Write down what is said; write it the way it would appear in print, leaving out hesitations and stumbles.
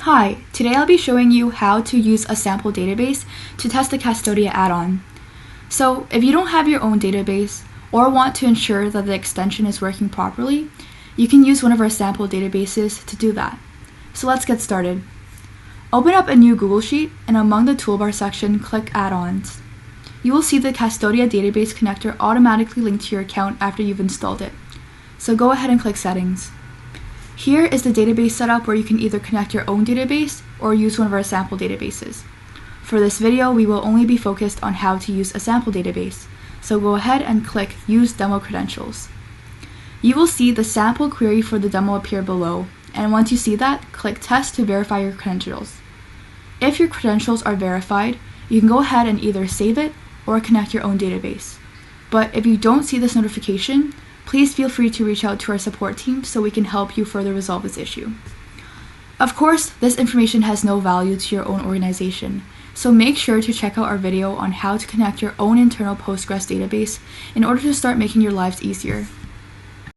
Hi, today I'll be showing you how to use a sample database to test the Castodia add-on. So if you don't have your own database or want to ensure that the extension is working properly, you can use one of our sample databases to do that. So let's get started. Open up a new Google Sheet and among the toolbar section, click Add-ons. You will see the Castodia database connector automatically linked to your account after you've installed it. So go ahead and click Settings. Here is the database setup where you can either connect your own database or use one of our sample databases. For this video, we will only be focused on how to use a sample database, so go ahead and click Use Demo Credentials. You will see the sample query for the demo appear below, and once you see that, click Test to verify your credentials. If your credentials are verified, you can go ahead and either save it or connect your own database. But if you don't see this notification, please feel free to reach out to our support team so we can help you further resolve this issue. Of course, this information has no value to your own organization, so make sure to check out our video on how to connect your own internal Postgres database in order to start making your lives easier.